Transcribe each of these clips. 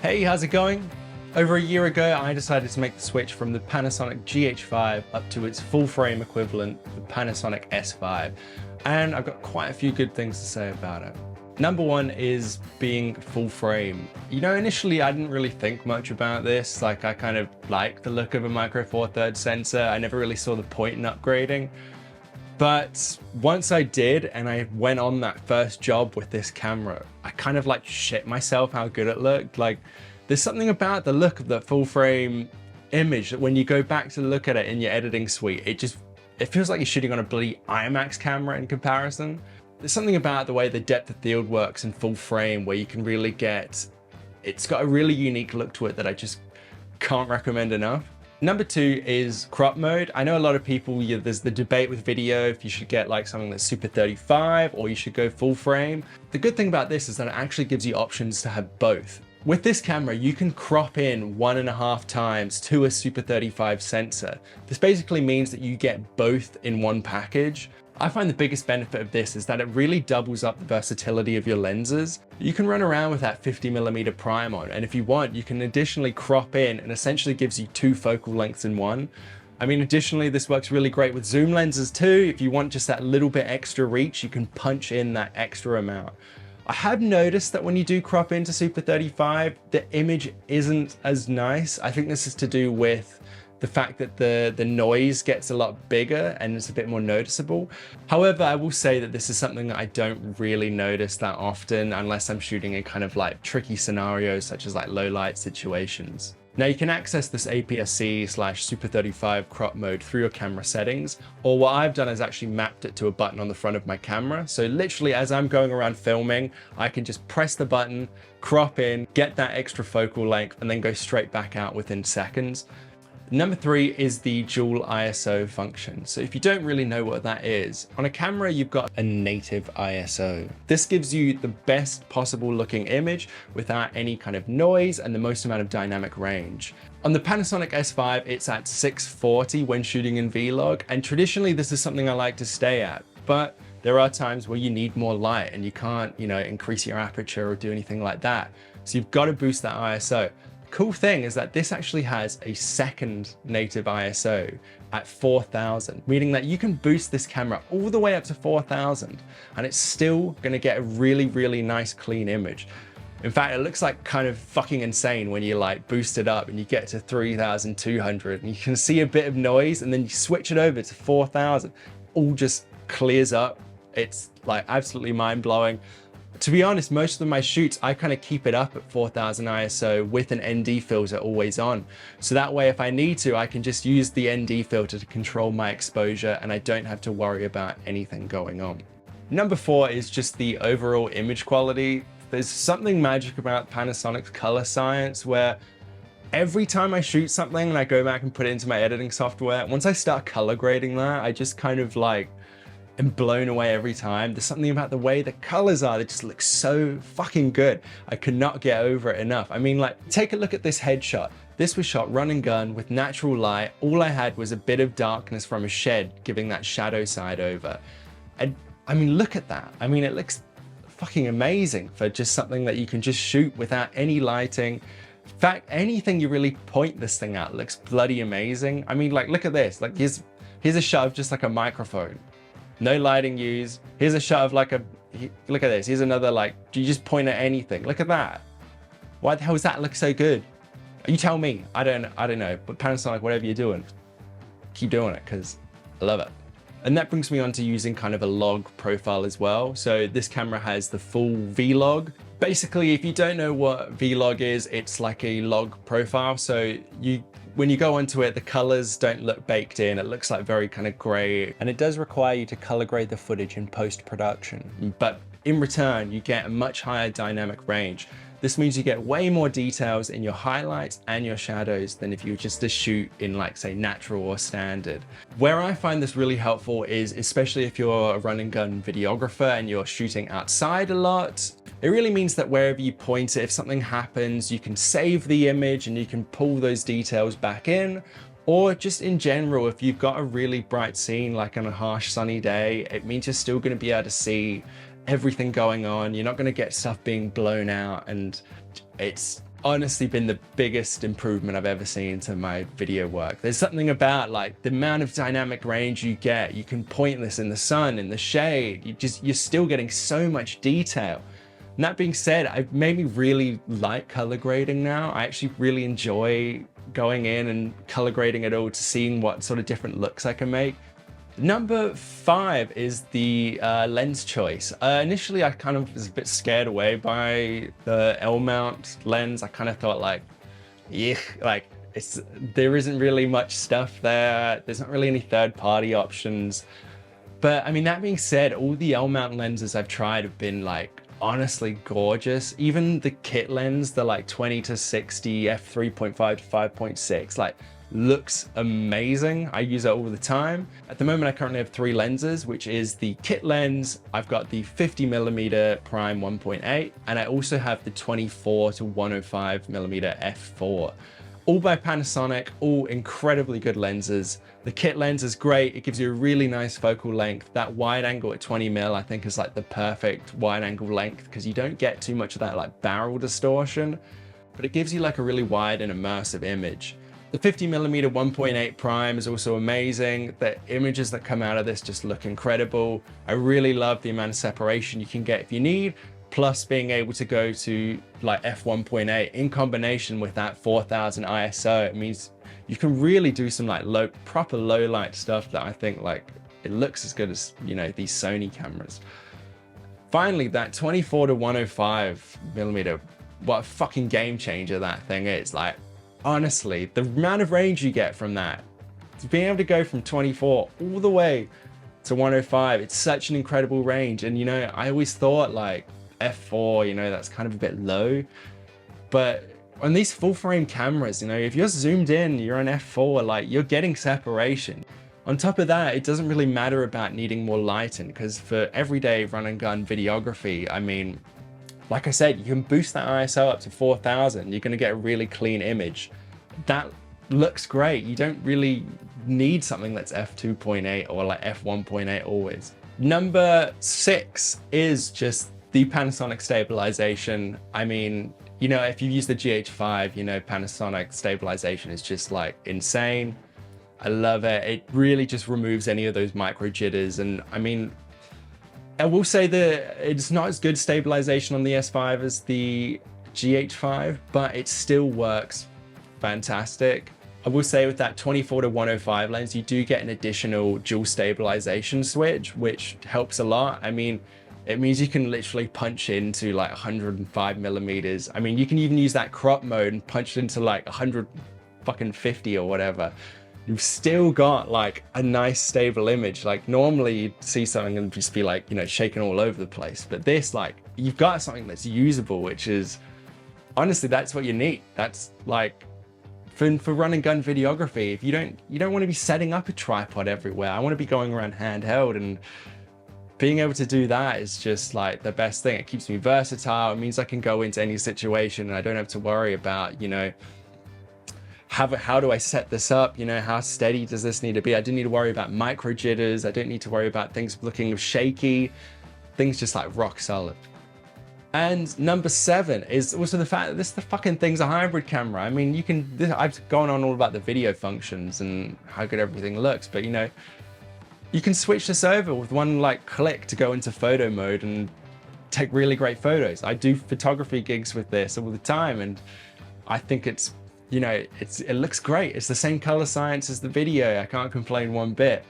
Hey, how's it going? Over a year ago, I decided to make the switch from the Panasonic GH5 up to its full frame equivalent, the Panasonic S5. And I've got quite a few good things to say about it. Number one is being full frame. You know, initially I didn't really think much about this. Like, I kind of liked the look of a micro four thirds sensor. I never really saw the point in upgrading. But once I did, and I went on that first job with this camera, I kind of like shit myself how good it looked. Like, there's something about the look of the full frame image that when you go back to look at it in your editing suite, it feels like you're shooting on a bloody IMAX camera in comparison. There's something about the way the depth of field works in full frame where you can really get, it's got a really unique look to it that I just can't recommend enough. Number two is crop mode. I know a lot of people, there's the debate with video if you should get like something that's super 35 or you should go full frame. The good thing about this is that it actually gives you options to have both. With this camera, you can crop in 1.5 times to a super 35 sensor. This basically means that you get both in one package. I find the biggest benefit of this is that it really doubles up the versatility of your lenses. You can run around with that 50mm prime on, and if you want, you can additionally crop in and essentially gives you 2 focal lengths in one. I mean, additionally, this works really great with zoom lenses too. If you want just that little bit extra reach, you can punch in that extra amount. I have noticed that when you do crop into Super 35, the image isn't as nice. I think this is to do with the fact that the noise gets a lot bigger and it's a bit more noticeable. However, I will say that this is something that I don't really notice that often unless I'm shooting in kind of like tricky scenarios such as like low light situations. Now you can access this APS-C/Super 35 crop mode through your camera settings, or what I've done is actually mapped it to a button on the front of my camera. So literally as I'm going around filming, I can just press the button, crop in, get that extra focal length, and then go straight back out within seconds. Number 3 is the dual ISO function. So if you don't really know what that is, on a camera, you've got a native ISO. This gives you the best possible looking image without any kind of noise and the most amount of dynamic range. On the Panasonic S5, it's at 640 when shooting in Vlog, and traditionally this is something I like to stay at, but there are times where you need more light and you can't, increase your aperture or do anything like that. So you've got to boost that ISO. Cool thing is that this actually has a second native ISO at 4000, meaning that you can boost this camera all the way up to 4000 and it's still going to get a really, really nice clean image. In fact, it looks like kind of fucking insane when you like boost it up and you get to 3200 and you can see a bit of noise, and then you switch it over to 4000, all just clears up. It's like absolutely mind-blowing. To be honest, most of my shoots, I kind of keep it up at 4000 ISO with an ND filter always on. So that way, if I need to, I can just use the ND filter to control my exposure and I don't have to worry about anything going on. Number 4 is just the overall image quality. There's something magic about Panasonic's color science where every time I shoot something and I go back and put it into my editing software, once I start color grading that, I just kind of like am blown away every time. There's something about the way the colors are that just look so fucking good. I could not get over it enough. I mean, like, take a look at this headshot. This was shot run and gun with natural light. All I had was a bit of darkness from a shed, giving that shadow side over. And I mean, look at that. I mean, it looks fucking amazing for just something that you can just shoot without any lighting. In fact, anything you really point this thing at looks bloody amazing. I mean, like, look at this. Like, here's a shot of just like a microphone. No lighting used. Here's a shot of like look at this. Here's another, like, do you just point at anything? Look at that. Why the hell does that look so good? You tell me. I don't know. But Panasonic, whatever you're doing, keep doing it because I love it. And that brings me on to using kind of a log profile as well. So this camera has the full Vlog. Basically, if you don't know what Vlog is, it's like a log profile. So when you go onto it, the colors don't look baked in. It looks like very kind of gray. And it does require you to color grade the footage in post-production. But in return, you get a much higher dynamic range. This means you get way more details in your highlights and your shadows than if you were just to shoot in, like, say, natural or standard. Where I find this really helpful is, especially if you're a run and gun videographer and you're shooting outside a lot, it really means that wherever you point it, if something happens, you can save the image and you can pull those details back in. Or just in general, if you've got a really bright scene, like on a harsh sunny day, it means you're still going to be able to see everything going on. You're not going to get stuff being blown out, and it's honestly been the biggest improvement I've ever seen to my video work. There's something about like the amount of dynamic range you get. You can point this in the sun, in the shade. You're still getting so much detail. And that being said, it made me really like color grading now. I actually really enjoy going in and color grading it all to seeing what sort of different looks I can make. Number 5 is the lens choice. Initially, I kind of was a bit scared away by the L mount lens. I kind of thought like, yeah, like there isn't really much stuff there. There's not really any third-party options. But I mean, that being said, all the L mount lenses I've tried have been like honestly gorgeous. Even the kit lens, the like 20 to 60 f3.5 to 5.6, like looks amazing. I use it all the time. At the moment, I currently have 3 lenses, which is the kit lens. I've got the 50mm prime 1.8, and I also have the 24 to 105mm f4. All by Panasonic, all incredibly good lenses. The kit lens is great. It gives you a really nice focal length. That wide angle at 20mm, I think is like the perfect wide angle length because you don't get too much of that like barrel distortion, but it gives you like a really wide and immersive image. The 50mm 1.8 prime is also amazing. The images that come out of this just look incredible. I really love the amount of separation you can get if you need, plus being able to go to like f1.8 in combination with that 4000 ISO. It means you can really do some like proper low light stuff that I think like it looks as good as, you know, these Sony cameras. Finally, that 24 to 105mm, what a fucking game changer that thing is. Like, honestly, the amount of range you get from that, being able to go from 24 all the way to 105, it's such an incredible range. And, you know, I always thought like f4, you know, that's kind of a bit low. But on these full frame cameras, you know, if you're zoomed in, you're on f4, like you're getting separation. On top of that, it doesn't really matter about needing more light in, because for everyday run and gun videography, I mean, like I said, you can boost that ISO up to 4000. You're going to get a really clean image. That looks great. You don't really need something that's f2.8 or like f1.8 always. Number 6 is just the Panasonic stabilization. I mean, you know, if you use the GH5, you know, Panasonic stabilization is just like insane. I love it. It really just removes any of those micro jitters. And I mean, I will say that it's not as good stabilization on the S5 as the GH5, but it still works fantastic. I will say with that 24 to 105 lens, you do get an additional dual stabilization switch, which helps a lot. I mean, it means you can literally punch into like 105mm. I mean, you can even use that crop mode and punch into like 150 or whatever. You've still got like a nice stable image. Like normally you'd see something and just be like, you know, shaking all over the place. But this, like, you've got something that's usable, which is, honestly, that's what you need. That's like, for run and gun videography, if you don't want to be setting up a tripod everywhere. I want to be going around handheld, and being able to do that is just like the best thing. It keeps me versatile. It means I can go into any situation and I don't have to worry about, you know, how do I set this up? You know, how steady does this need to be? I don't need to worry about micro jitters. I don't need to worry about things looking shaky. Things just like rock solid. And number 7 is also the fact that the fucking thing's a hybrid camera. I mean, I've gone on all about the video functions and how good everything looks, but you know, you can switch this over with one like click to go into photo mode and take really great photos. I do photography gigs with this all the time, and I think it's, you know, it looks great. It's the same color science as the video. I can't complain one bit.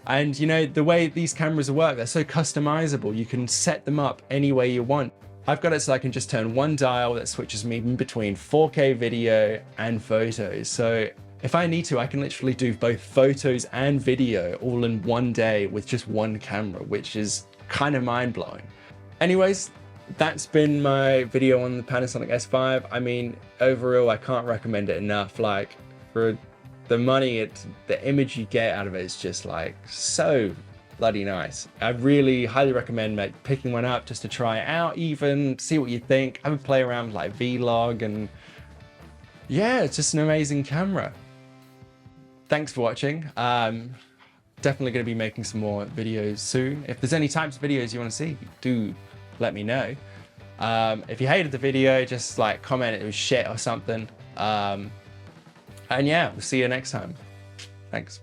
And you know, the way these cameras work, they're so customizable. You can set them up any way you want. I've got it so I can just turn one dial that switches me in between 4K video and photos. So if I need to, I can literally do both photos and video all in one day with just one camera, which is kind of mind blowing. Anyways, that's been my video on the Panasonic S5. I mean, overall, I can't recommend it enough. Like, for the money, the image you get out of it is just like so bloody nice. I really highly recommend picking one up just to try it out, even see what you think. Have a play around with like Vlog, and yeah, it's just an amazing camera. Thanks for watching. Definitely going to be making some more videos soon. If there's any types of videos you want to see, do let me know. If you hated the video, just like comment it was shit or something. And yeah, we'll see you next time. Thanks.